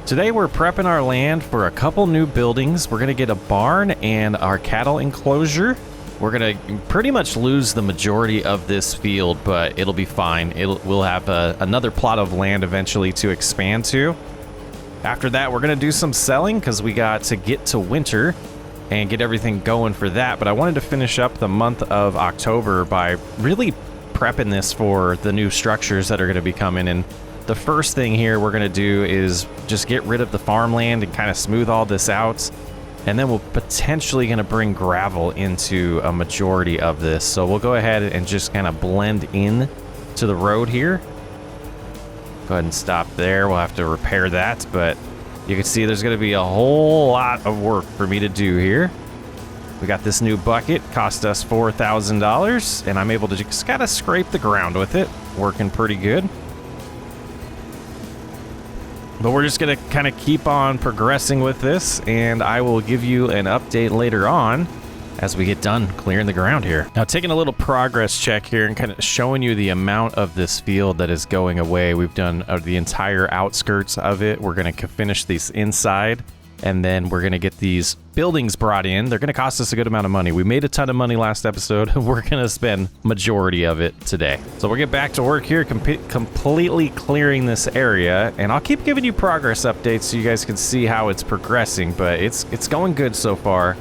Today we're prepping our land for a couple new buildings. We're going to get a barn and our cattle enclosure. We're going to pretty much lose the majority of this field, but it'll be fine. We'll have another plot of land eventually to expand to. After that, we're going to do some selling because we got to get to winter and get everything going for that. But I wanted to finish up the month of October by really prepping this for the new structures that are going to be coming in. The first thing here we're going to do is just get rid of the farmland and kind of smooth all this out. And then we're potentially going to bring gravel into a majority of this. So we'll go ahead and just kind of blend in to the road here. Go ahead and stop there. We'll have to repair that. But you can see there's going to be a whole lot of work for me to do here. We got this new bucket, cost us $4,000. And I'm able to just kind of scrape the ground with it. Working pretty good. But we're just going to kind of keep on progressing with this, and I will give you an update later on as we get done clearing the ground here. Now, taking a little progress check here and kind of showing you the amount of this field that is going away. We've done the entire outskirts of it. We're going to finish these inside, and then we're going to get these buildings brought in. They're going to cost us a good amount of money. We made a ton of money last episode. We're going to spend majority of it today. So we'll get back to work here, completely clearing this area. And I'll keep giving you progress updates so you guys can see how it's progressing. But it's going good so far.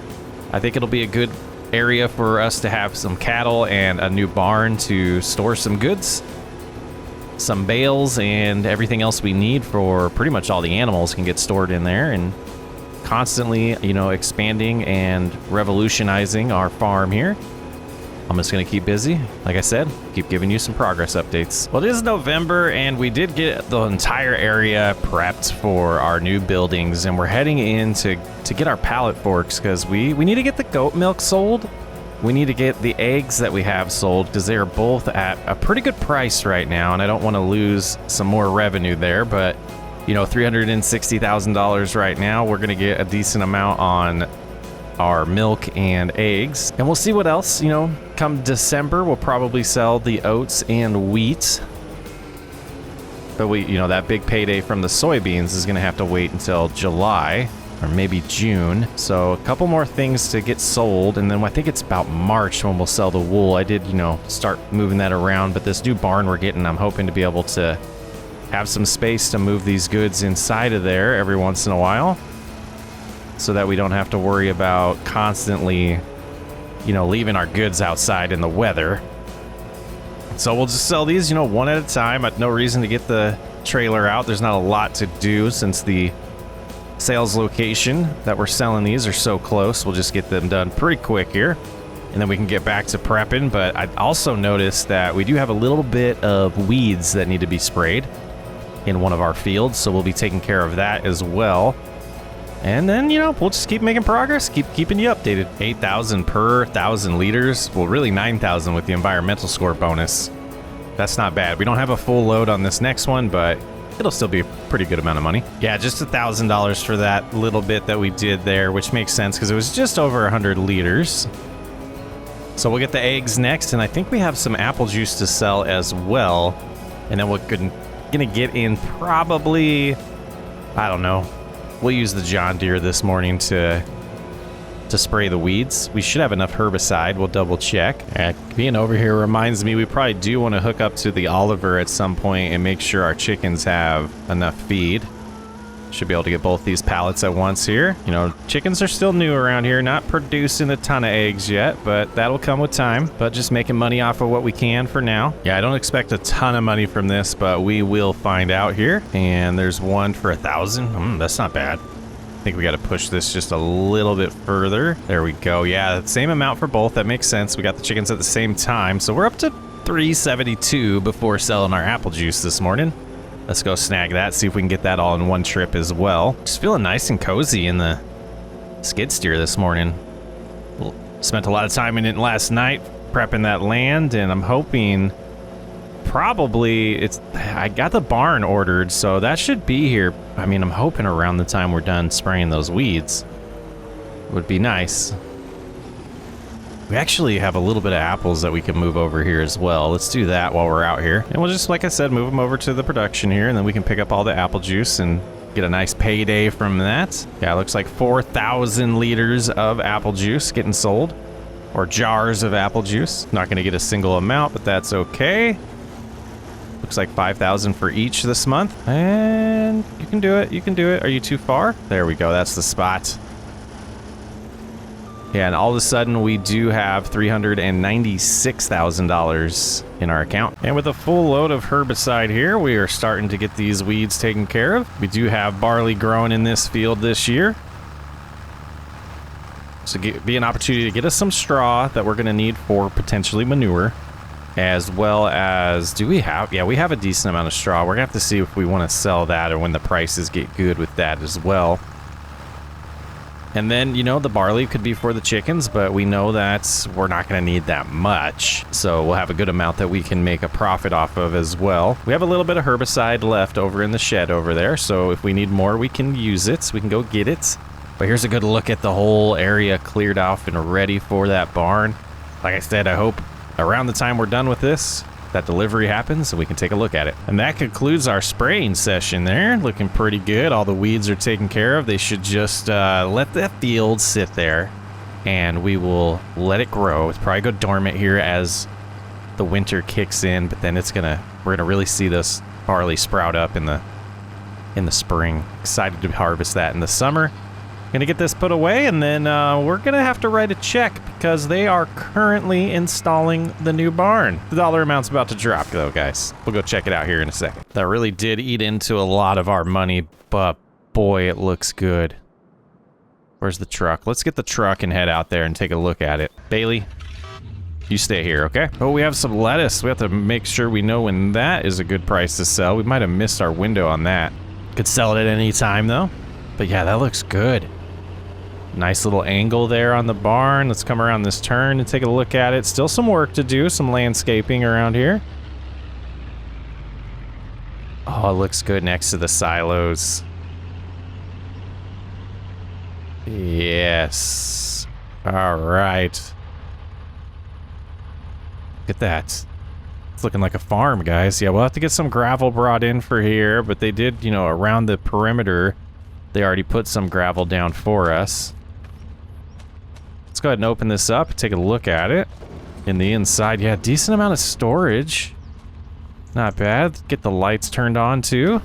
I think it'll be a good area for us to have some cattle and a new barn to store some goods, some bales, and everything else we need for pretty much all the animals can get stored in there. And constantly, you know, expanding and revolutionizing our farm here. I'm just going to keep busy. Like I said, keep giving you some progress updates. Well, it is November, and we did get the entire area prepped for our new buildings, and we're heading in to get our pallet forks because we need to get the goat milk sold. We need to get the eggs that we have sold because they are both at a pretty good price right now, and I don't want to lose some more revenue there, but you know, $360,000 right now. We're going to get a decent amount on our milk and eggs. And we'll see what else, you know, come December, we'll probably sell the oats and wheat. But you know, that big payday from the soybeans is going to have to wait until July or maybe June. So a couple more things to get sold. And then I think it's about March when we'll sell the wool. I did, you know, start moving that around. But this new barn we're getting, I'm hoping to be able to have some space to move these goods inside of there every once in a while so that we don't have to worry about constantly, you know, leaving our goods outside in the weather. So we'll just sell these, you know, one at a time. No reason to get the trailer out. There's not a lot to do since the sales location that we're selling these are so close. We'll just get them done pretty quick here, and then we can get back to prepping. But I also noticed that we do have a little bit of weeds that need to be sprayed in one of our fields, so we'll be taking care of that as well. And then, you know, we'll just keep making progress, keep keeping you updated. 8,000 per 1,000 liters. Well, really 9,000 with the environmental score bonus. That's not bad. We don't have a full load on this next one, but it'll still be a pretty good amount of money. Yeah, just $1,000 for that little bit that we did there, which makes sense because it was just over 100 liters. So we'll get the eggs next, and I think we have some apple juice to sell as well. And then we're gonna get in probably, I don't know, we'll use the John Deere this morning to spray the weeds. We should have enough herbicide. We'll double check. Being over here reminds me we probably do want to hook up to the Oliver at some point and make sure our chickens have enough feed. Should be able to get both these pallets at once here. You know, chickens are still new around here, not producing a ton of eggs yet, but that'll come with time. But just making money off of what we can for now. Yeah, I don't expect a ton of money from this, but we will find out here. And there's one for 1,000. That's not bad. I think we got to push this just a little bit further. There we go. Yeah, same amount for both. That makes sense. We got the chickens at the same time. So we're up to 372 before selling our apple juice this morning. Let's go snag that, see if we can get that all in one trip as well. Just feeling nice and cozy in the skid steer this morning. Spent a lot of time in it last night prepping that land, and I'm hoping probably I got the barn ordered, so that should be here. I mean, I'm hoping around the time we're done spraying those weeds. Would be nice. We actually have a little bit of apples that we can move over here as well. Let's do that while we're out here. And we'll just, like I said, move them over to the production here, and then we can pick up all the apple juice and Get a nice payday from that. Yeah, it looks like 4,000 liters of apple juice getting sold. Or jars of apple juice. Not going to get a single amount, but that's okay. Looks like 5,000 for each this month. And you can do it. You can do it. Are you too far? There we go. That's the spot. Yeah, and all of a sudden we do have $396,000 in our account. And with a full load of herbicide here, we are starting to get these weeds taken care of. We do have barley growing in this field this year. So be an opportunity to get us some straw that we're going to need for potentially manure. As well as, do we have, yeah, we have a decent amount of straw. We're going to have to see if we want to sell that or when the prices get good with that as well. And then, you know, the barley could be for the chickens, but we know that we're not going to need that much. So we'll have a good amount that we can make a profit off of as well. We have a little bit of herbicide left over in the shed over there. So if we need more, we can use it. We can go get it. But here's a good look at the whole area cleared off and ready for that barn. Like I said, I hope around the time we're done with this, that delivery happens so we can take a look at it. And that concludes our spraying session there. Looking pretty good. All the weeds are taken care of. They should just let that field sit there and we will let it grow. It's probably go dormant here as the winter kicks in, but then we're gonna really see this barley sprout up in the spring. Excited to harvest that in the summer. Gonna get this put away, and then we're gonna have to write a check because they are currently installing the new barn. The dollar amount's about to drop though, guys. We'll go check it out here in a second. That really did eat into a lot of our money, but boy, it looks good. Where's the truck? Let's get the truck and head out there and take a look at it. Bailey, you stay here, okay? Oh, we have some lettuce. We have to make sure we know when that is a good price to sell. We might have missed our window on that. Could sell it at any time though. But yeah, that looks good. Nice little angle there on the barn. Let's come around this turn and take a look at it. Still some work to do, some landscaping around here. Oh, it looks good next to the silos. Yes. All right. Look at that. It's looking like a farm, guys. Yeah, we'll have to get some gravel brought in for here, but they did, you know, around the perimeter, they already put some gravel down for us. Let's go ahead and open this up, take a look at it. In the inside, yeah, decent amount of storage. Not bad. Get the lights turned on too.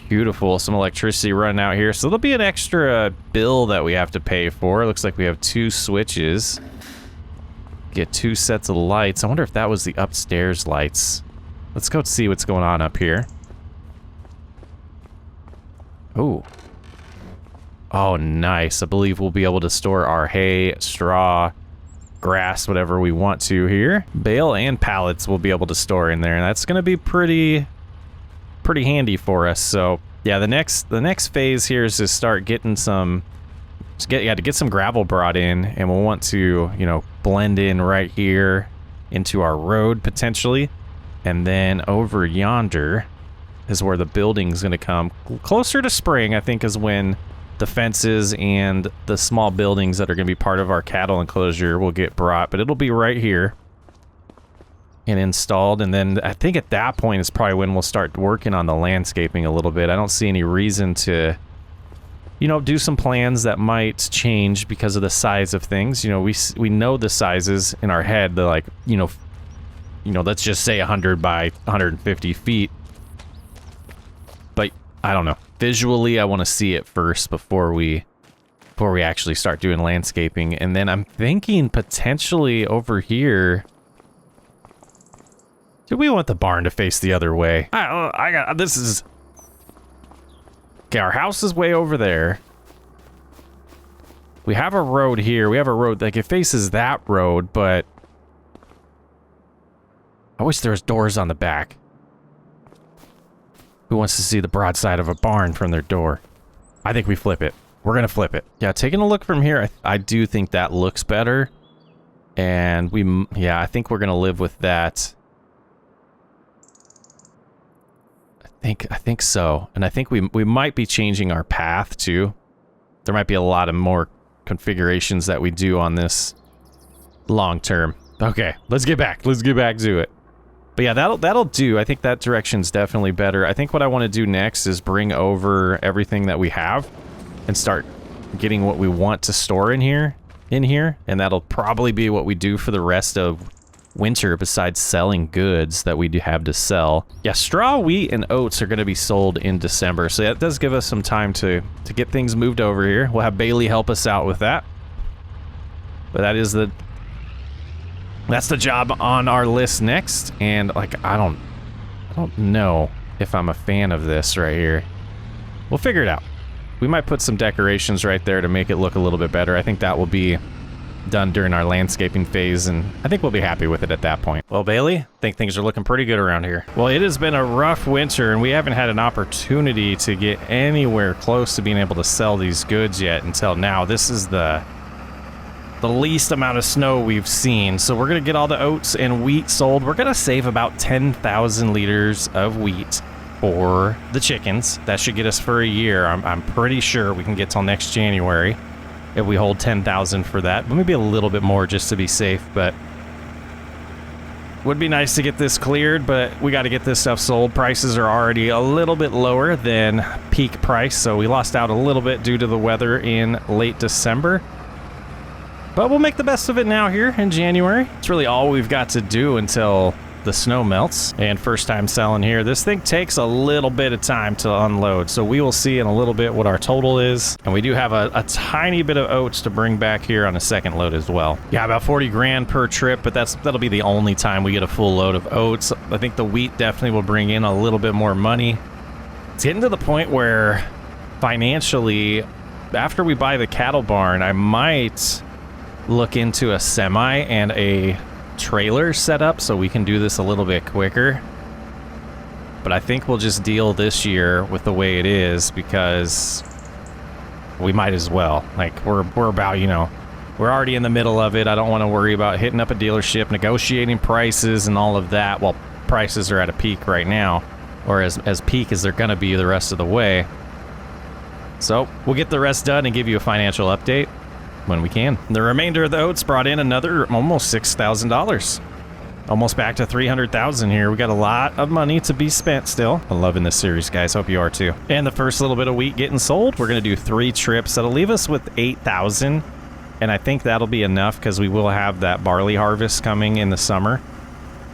Beautiful. Some electricity running out here. So there'll be an extra bill that we have to pay for. Looks like we have 2 switches. Get 2 sets of lights. I wonder if that was the upstairs lights. Let's go see what's going on up here. Oh. Oh, nice. I believe we'll be able to store our hay, straw, grass, whatever we want to here. Bale and pallets we'll be able to store in there, and that's going to be pretty handy for us. So, yeah, the next phase here is to start getting some to get some gravel brought in, and we'll want to, you know, blend in right here into our road potentially. And then over yonder is where the building's going to come. Closer to spring, I think, is when the fences and the small buildings that are going to be part of our cattle enclosure will get brought, but it'll be right here and installed. And then I think at that point is probably when we'll start working on the landscaping a little bit. I don't see any reason to, you know, do some plans that might change because of the size of things. You know, we know the sizes in our head. They're like, you know, let's just say 100 by 150 feet. But I don't know. Visually, I want to see it first before we actually start doing landscaping. And then I'm thinking potentially over here. Do we want the barn to face the other way? This is... Okay, our house is way over there. We have a road here. We have a road, like, it faces that road, but... I wish there was doors on the back. Who wants to see the broadside of a barn from their door? I think we flip it. We're gonna flip it. Yeah, taking a look from here, I do think that looks better. And I think we're gonna live with that. I think so. And I think we might be changing our path too. There might be a lot of more configurations that we do on this long term. Okay, let's get back to it. But yeah, that'll do. I think that direction's definitely better. I think what I want to do next is bring over everything that we have and start getting what we want to store in here, and that'll probably be what we do for the rest of winter besides selling goods that we do have to sell. Yeah, straw, wheat, and oats are going to be sold in December, so that does give us some time to get things moved over here. We'll have Bailey help us out with that. But that's the job on our list next, and like I don't know if I'm a fan of this right here. We'll figure it out. We might put some decorations right there to make it look a little bit better. I think that will be done during our landscaping phase, and I think we'll be happy with it at that point. Well, Bailey, I think things are looking pretty good around here. Well, it has been a rough winter, and we haven't had an opportunity to get anywhere close to being able to sell these goods yet until now. This is the least amount of snow we've seen, so we're gonna get all the oats and wheat sold. We're gonna save about 10,000 liters of wheat for the chickens. That should get us for a year. I'm pretty sure we can get till next January if we hold 10,000 for that, but maybe a little bit more just to be safe. But would be nice to get this cleared, but we got to get this stuff sold. Prices are already a little bit lower than peak price, so we lost out a little bit due to the weather in late December. But we'll make the best of it now here in January. It's really all we've got to do until the snow melts. And first time selling here. This thing takes a little bit of time to unload, so we will see in a little bit what our total is. And we do have a tiny bit of oats to bring back here on a second load as well. Yeah, about 40 grand per trip, but that'll be the only time we get a full load of oats. I think the wheat definitely will bring in a little bit more money. It's getting to the point where financially, after we buy the cattle barn, I might look into a semi and a trailer setup so we can do this a little bit quicker. But I think we'll just deal this year with the way it is, because we might as well. Like we're about, you know, we're already in the middle of it. I don't want to worry about hitting up a dealership, negotiating prices and all of that. Well, prices are at a peak right now, or as peak as they're gonna be the rest of the way. So we'll get the rest done and give you a financial update when we can. The remainder of the oats brought in another almost $6,000. Almost back to 300,000 here. We got a lot of money to be spent still. I'm loving this series, guys. Hope you are too. And the first little bit of wheat getting sold. We're gonna do 3 trips. That'll leave us with 8,000. And I think that'll be enough because we will have that barley harvest coming in the summer.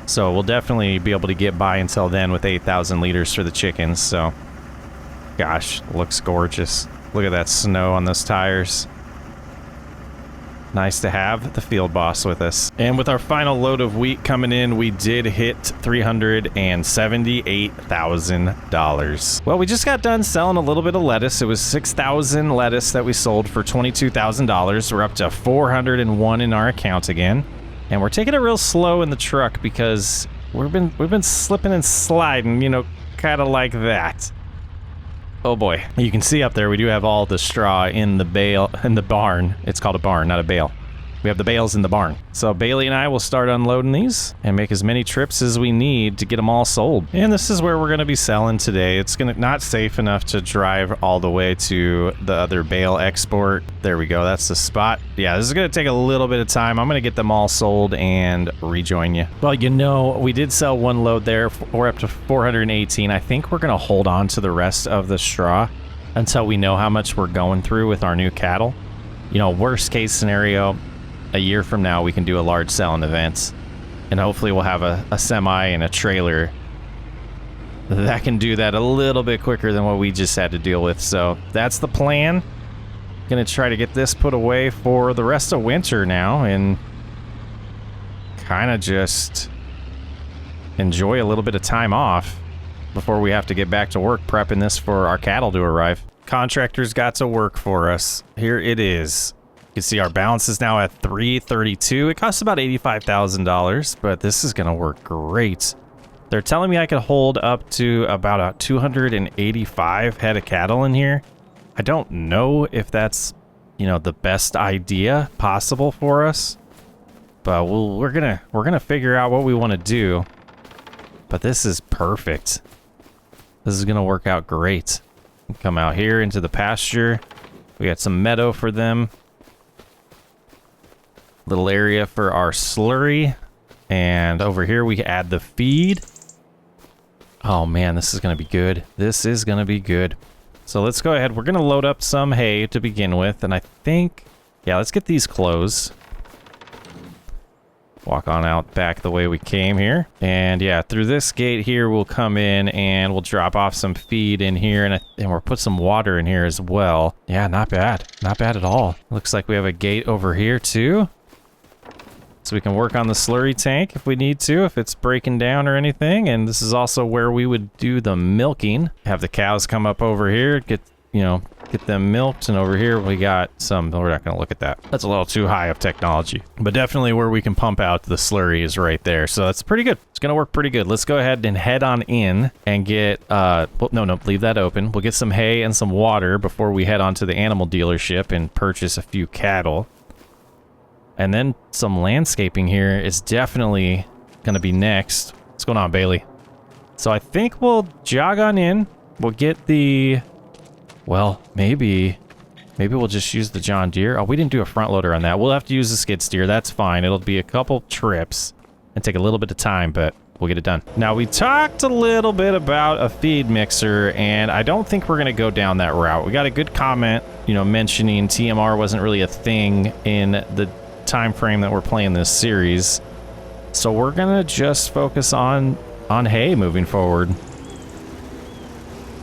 So we'll definitely be able to get by until then with 8,000 liters for the chickens. So, gosh, looks gorgeous. Look at that snow on those tires. Nice to have the field boss with us. And with our final load of wheat coming in, we did hit $378,000. Well, we just got done selling a little bit of lettuce. It was 6,000 lettuce that we sold for $22,000. We're up to 401 in our account again. And we're taking it real slow in the truck because we've been slipping and sliding, you know, kind of like that. Oh boy. You can see up there we do have all the straw in the barn. It's called a barn, not a bale. We have the bales in the barn. So Bailey and I will start unloading these and make as many trips as we need to get them all sold. And this is where we're going to be selling today. It's not safe enough to drive all the way to the other bale export. There we go. That's the spot. Yeah, this is going to take a little bit of time. I'm going to get them all sold and rejoin you. Well, you know, we did sell one load there. We're up to 418. I think we're going to hold on to the rest of the straw until we know how much we're going through with our new cattle. You know, worst case scenario, a year from now we can do a large selling event, and hopefully we'll have a semi and a trailer that can do that a little bit quicker than what we just had to deal with. So that's the plan. Gonna try to get this put away for the rest of winter now and kind of just enjoy a little bit of time off before we have to get back to work prepping this for our cattle to arrive. Contractors got to work for us. Here it is. You can see our balance is now at $332. It costs about $85,000, but this is going to work great. They're telling me I could hold up to about 285 head of cattle in here. I don't know if that's, you know, the best idea possible for us, but we're gonna figure out what we want to do. But this is perfect. This is gonna work out great. Come out here into the pasture. We got some meadow for them. Little area for our slurry. And over here we add the feed. Oh man, this is gonna be good. This is gonna be good. So let's go ahead. We're gonna load up some hay to begin with, and I think, yeah, let's get these clothes. Walk on out back the way we came here. And yeah, through this gate here, we'll come in and we'll drop off some feed in here, and we'll put some water in here as well. Yeah, not bad. Not bad at all. Looks like we have a gate over here too. So we can work on the slurry tank if we need to, if it's breaking down or anything. And this is also where we would do the milking. Have the cows come up over here, get them milked. And over here we got some, we're not gonna look at that. That's a little too high of technology. But definitely where we can pump out the slurry is right there. So that's pretty good. It's gonna work pretty good. Let's go ahead and head on in and get, well, no, leave that open. We'll get some hay and some water before we head on to the animal dealership and purchase a few cattle. And then some landscaping here is definitely going to be next. What's going on, Bailey? So I think we'll jog on in. We'll get the... Well, maybe we'll just use the John Deere. Oh, we didn't do a front loader on that. We'll have to use the skid steer. That's fine. It'll be a couple trips and take a little bit of time, but we'll get it done. Now, we talked a little bit about a feed mixer, and I don't think we're going to go down that route. We got a good comment, mentioning TMR wasn't really a thing in the time frame that we're playing this series, so we're gonna just focus on hay moving forward.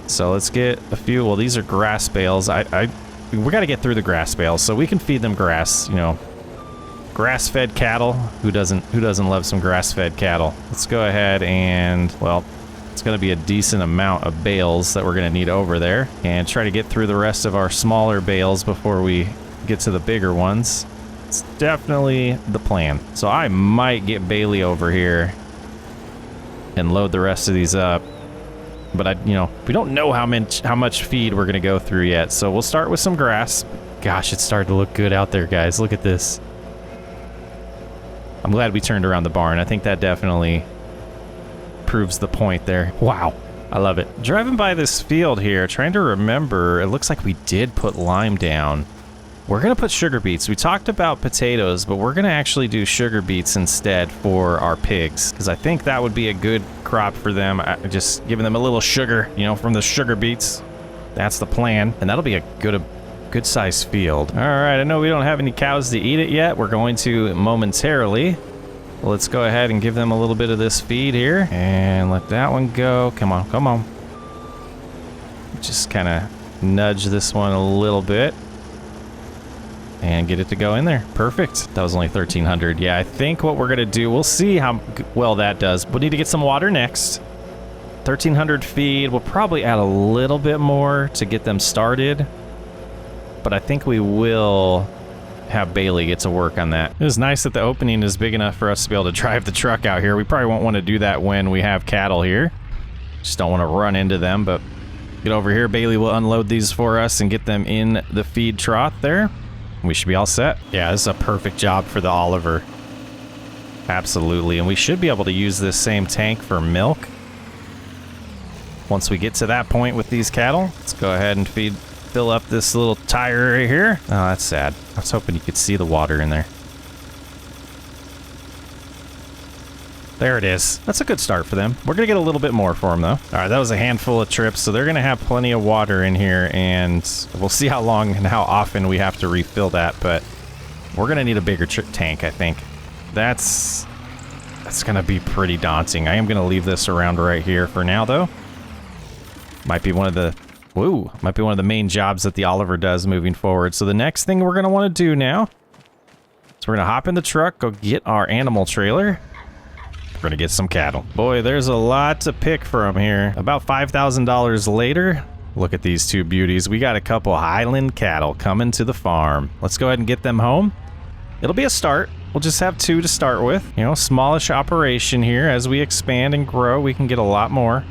So let's get a few. Well, these are grass bales. We got to get through the grass bales so we can feed them grass. Grass-fed cattle. Who doesn't love some grass-fed cattle? Let's go ahead and, well, it's gonna be a decent amount of bales that we're gonna need over there, and try to get through the rest of our smaller bales before we get to the bigger ones. It's definitely the plan. So I might get Bailey over here and load the rest of these up. But we don't know how much feed we're gonna go through yet. So we'll start with some grass. Gosh, it's starting to look good out there, guys. Look at this. I'm glad we turned around the barn. I think that definitely proves the point there. Wow, I love it. Driving by this field here, trying to remember, it looks like we did put lime down. We're gonna put sugar beets. We talked about potatoes, but we're gonna actually do sugar beets instead for our pigs, because I think that would be a good crop for them. Just giving them a little sugar, from the sugar beets. That's the plan, and that'll be a good sized field. All right, I know we don't have any cows to eat it yet. We're going to momentarily. Let's go ahead and give them a little bit of this feed here, and let that one go. Come on. Just kind of nudge this one a little bit. And get it to go in there. Perfect. That was only 1,300. Yeah, I think what we're gonna do, we'll see how well that does. We'll need to get some water next. 1,300 feed. We'll probably add a little bit more to get them started. But I think we will have Bailey get to work on that. It was nice that the opening is big enough for us to be able to drive the truck out here. We probably won't want to do that when we have cattle here. Just don't want to run into them, but get over here. Bailey will unload these for us and get them in the feed trough there. We should be all set. Yeah, this is a perfect job for the Oliver. Absolutely, and we should be able to use this same tank for milk. Once we get to that point with these cattle, let's go ahead and fill up this little tire right here. Oh, that's sad. I was hoping you could see the water in there. There it is. That's a good start for them. We're gonna get a little bit more for them though. All right, that was a handful of trips, so they're gonna have plenty of water in here, and we'll see how long and how often we have to refill that, but we're gonna need a bigger tank, I think. That's gonna be pretty daunting. I am gonna leave this around right here for now though. Might be one of the main jobs that the Oliver does moving forward. So the next thing we're gonna wanna do now is we're gonna hop in the truck, go get our animal trailer. We're gonna get some cattle. Boy, there's a lot to pick from here. About $5,000 later, look at these two beauties. We got a couple Highland cattle coming to the farm. Let's go ahead and get them home. It'll be a start. We'll just have two to start with. Smallish operation here. As we expand and grow, we can get a lot more.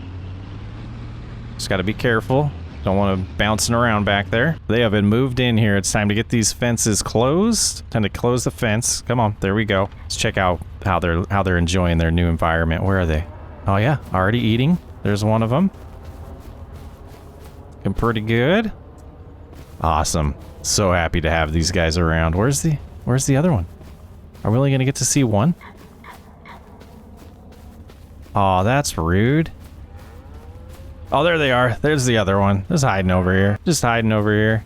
Just gotta be careful. Don't want to bouncing around back there. They have been moved in here. It's time to get these fences closed. Time to close the fence. Come on, there we go. Let's check out how they're enjoying their new environment. Where are they? Oh yeah, already eating. There's one of them. Looking pretty good. Awesome. So happy to have these guys around. Where's the other one? Are we only gonna get to see one? Oh, that's rude. Oh, there they are. There's the other one. Just hiding over here. Just hiding over here.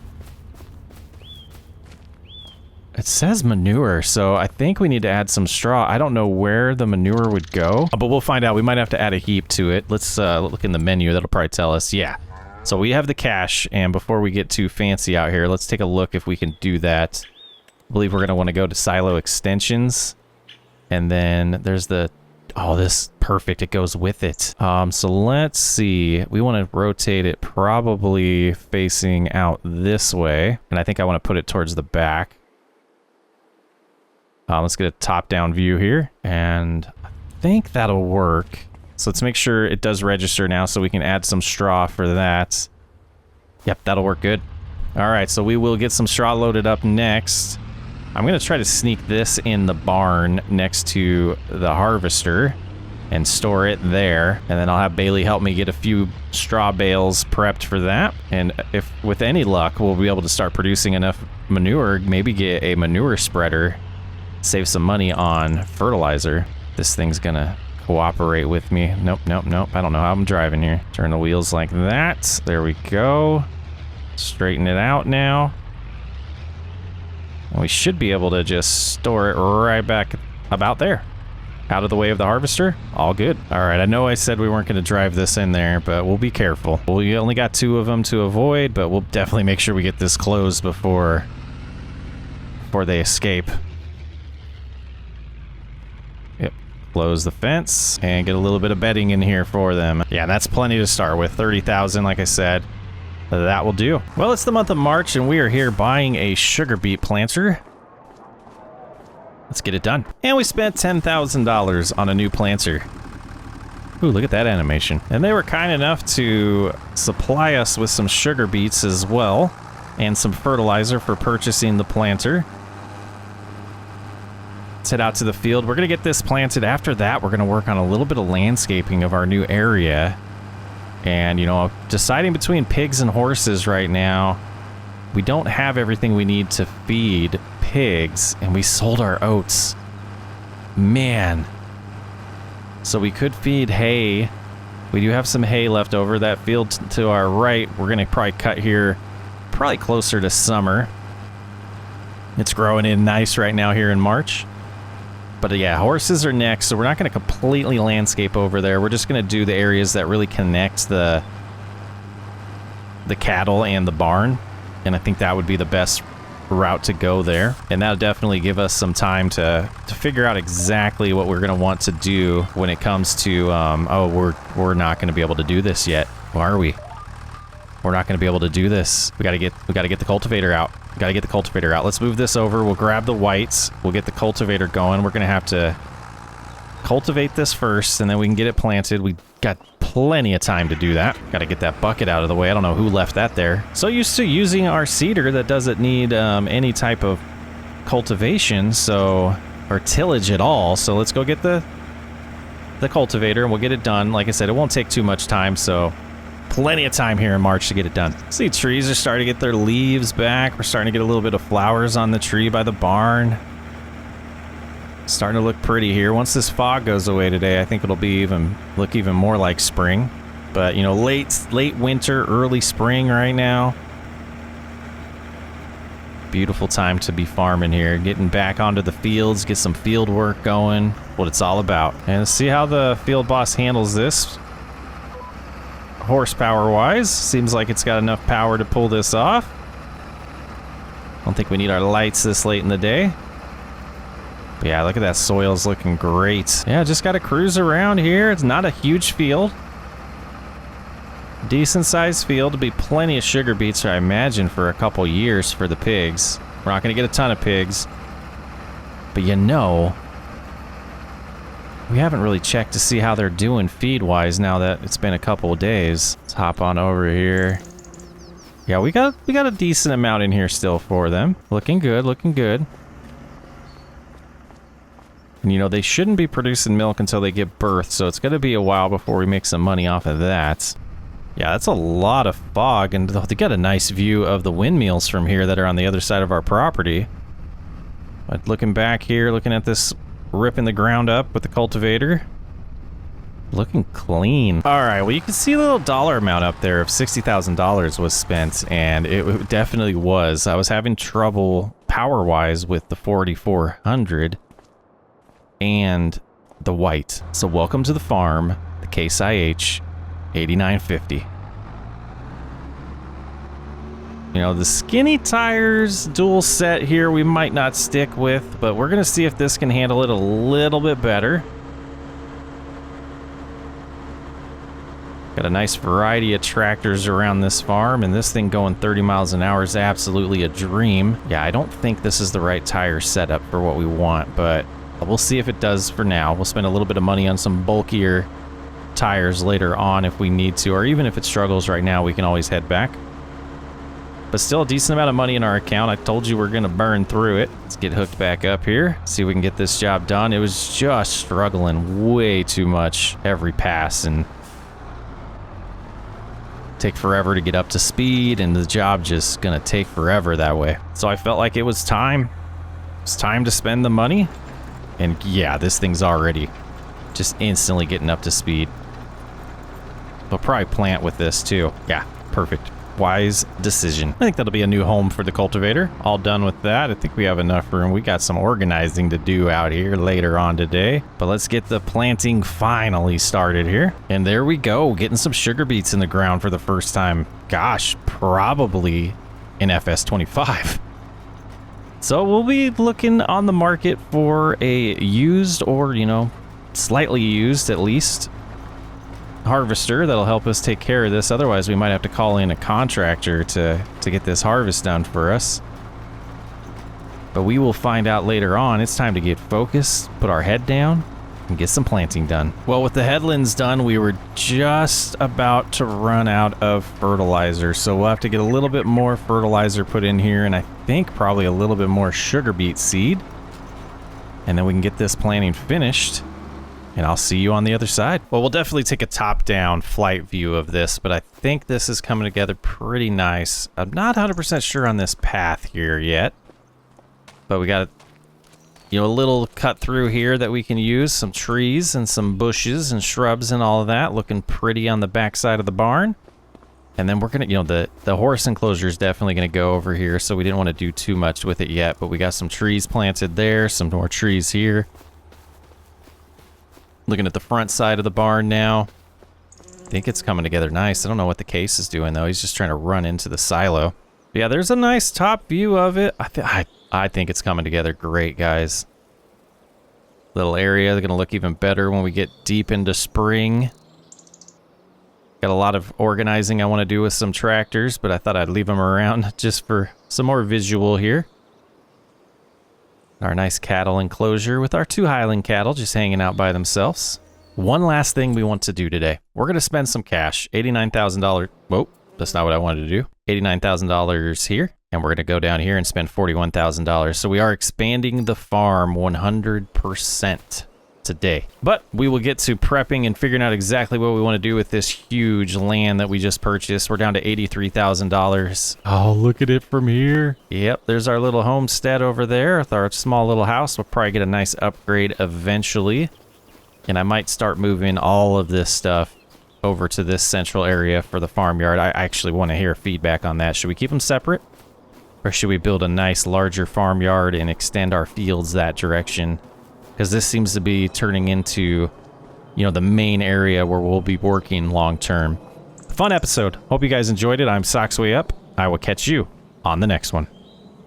It says manure, so I think we need to add some straw. I don't know where the manure would go, but we'll find out. We might have to add a heap to it. Let's look in the menu. That'll probably tell us. Yeah. So we have the cache, and before we get too fancy out here, let's take a look if we can do that. I believe we're going to want to go to silo extensions, and then there's the... Oh, this perfect. It goes with it. So let's see. We want to rotate it probably facing out this way. And I think I want to put it towards the back. Let's get a top-down view here. And I think that'll work. So let's make sure it does register now so we can add some straw for that. Yep, that'll work good. All right, so we will get some straw loaded up next. I'm going to try to sneak this in the barn next to the harvester and store it there. And then I'll have Bailey help me get a few straw bales prepped for that. And if with any luck, we'll be able to start producing enough manure, maybe get a manure spreader, save some money on fertilizer. This thing's going to cooperate with me. Nope, nope, nope. I don't know how I'm driving here. Turn the wheels like that. There we go. Straighten it out now. We should be able to just store it right back about there. Out of the way of the harvester. All good. All right, I know I said we weren't going to drive this in there, but we'll be careful. We only got 2 of them to avoid, but we'll definitely make sure we get this closed before they escape. Yep. Close the fence and get a little bit of bedding in here for them. Yeah, that's plenty to start with. 30,000, like I said. That will do. Well, it's the month of March, and we are here buying a sugar beet planter. Let's get it done. And we spent $10,000 on a new planter. Ooh, look at that animation. And they were kind enough to supply us with some sugar beets as well, and some fertilizer for purchasing the planter. Let's head out to the field. We're going to get this planted. After that, we're going to work on a little bit of landscaping of our new area. And, you know, deciding between pigs and horses right now, we don't have everything we need to feed pigs, and we sold our oats. Man. So we could feed hay. We do have some hay left over. That field to our right, we're going to probably cut here probably closer to summer. It's growing in nice right now here in March. But yeah, horses are next, so we're not going to completely landscape over there. We're just going to do the areas that really connect the cattle and the barn. And I think that would be the best route to go there. And that'll definitely give us some time to figure out exactly what we're going to want to do when it comes to, oh, we're not going to be able to do this yet. Why are we? We're not going to be able to do this. We got to get the cultivator out. We got to get the cultivator out. Let's move this over. We'll grab the whites. We'll get the cultivator going. We're going to have to cultivate this first, and then we can get it planted. We got plenty of time to do that. Got to get that bucket out of the way. I don't know who left that there. So used to using our seeder that doesn't need any type of cultivation, or tillage at all. So let's go get the cultivator, and we'll get it done. Like I said, it won't take too much time, so plenty of time here in March to get it done. See, trees are starting to get their leaves back. We're starting to get a little bit of flowers on the tree by the barn. Starting to look pretty here. Once this fog goes away today, I think it'll be look even more like spring. But, you know, late winter, early spring right now. Beautiful time to be farming here. Getting back onto the fields, get some field work going. What it's all about. And let's see how the field boss handles this. Horsepower wise, seems like it's got enough power to pull this off. I don't think we need our lights this late in the day. But yeah, look at that, soil's looking great. Yeah, just gotta cruise around here. It's not a huge field. Decent sized field. There'll be plenty of sugar beets, I imagine, for a couple years for the pigs. We're not gonna get a ton of pigs. But you know, we haven't really checked to see how they're doing feed-wise now that it's been a couple of days. Let's hop on over here. Yeah, we got a decent amount in here still for them. Looking good, looking good. And you know, they shouldn't be producing milk until they give birth, so it's gonna be a while before we make some money off of that. Yeah, that's a lot of fog, and they got a nice view of the windmills from here that are on the other side of our property. But looking back here, looking at this ripping the ground up with the cultivator. Looking clean. All right, well, you can see the little dollar amount up there of $60,000 was spent, and it definitely was. I was having trouble power-wise with the 4400 and the white. So welcome to the farm, the Case IH 8950. You know, the skinny tires dual set here we might not stick with, but we're gonna see if this can handle it a little bit better. Got a nice variety of tractors around this farm, and this thing going 30 miles an hour is absolutely a dream. Yeah, I don't think this is the right tire setup for what we want, but we'll see if it does for now. We'll spend a little bit of money on some bulkier tires later on if we need to, or even if it struggles right now, we can always head back. But still a decent amount of money in our account. I told you we're gonna burn through it. Let's get hooked back up here, see if we can get this job done. It was just struggling way too much every pass, and take forever to get up to speed, and the job just gonna take forever that way. So I felt like it was time. It's time to spend the money. And yeah, this thing's already just instantly getting up to speed. We'll probably plant with this too. Yeah, perfect. Wise decision. I think that'll be a new home for the cultivator. All done with that. I think we have enough room. We got some organizing to do out here later on today. But let's get the planting finally started here. And there we go. Getting some sugar beets in the ground for the first time. Gosh, probably in FS25. So we'll be looking on the market for a used, or, you know, slightly used at least, harvester that'll help us take care of this. Otherwise, we might have to call in a contractor to get this harvest done for us. But we will find out later on. It's time to get focused, put our head down, and get some planting done. Well, with the headlands done, we were just about to run out of fertilizer. So we'll have to get a little bit more fertilizer put in here, and I think probably a little bit more sugar beet seed. And then we can get this planting finished. And I'll see you on the other side. Well, we'll definitely take a top-down flight view of this, but I think this is coming together pretty nice. I'm not 100% sure on this path here yet, but we got, you know, a little cut through here that we can use, some trees and some bushes and shrubs and all of that, looking pretty on the back side of the barn. And then we're gonna, you know, the horse enclosure is definitely gonna go over here, so we didn't want to do too much with it yet, but we got some trees planted there, some more trees here. Looking at the front side of the barn now. I think it's coming together nice. I don't know what the Case is doing though. He's just trying to run into the silo. But yeah, there's a nice top view of it. I think it's coming together great, guys. Little area, they're gonna look even better when we get deep into spring. Got a lot of organizing I want to do with some tractors, but I thought I'd leave them around just for some more visual here. Our nice cattle enclosure with our 2 Highland cattle just hanging out by themselves. One last thing we want to do today. We're going to spend some cash. $89,000. Whoa, that's not what I wanted to do. $89,000 here. And we're going to go down here and spend $41,000. So we are expanding the farm 100% today. But we will get to prepping and figuring out exactly what we want to do with this huge land that we just purchased. We're down to $83,000. Oh, look at it from here. Yep, there's our little homestead over there with our small little house. We'll probably get a nice upgrade eventually. And I might start moving all of this stuff over to this central area for the farmyard. I actually want to hear feedback on that. Should we keep them separate? Or should we build a nice larger farmyard and extend our fields that direction? Because this seems to be turning into, you know, the main area where we'll be working long term. Fun episode. Hope you guys enjoyed it. I'm Socksway Up. I will catch you on the next one.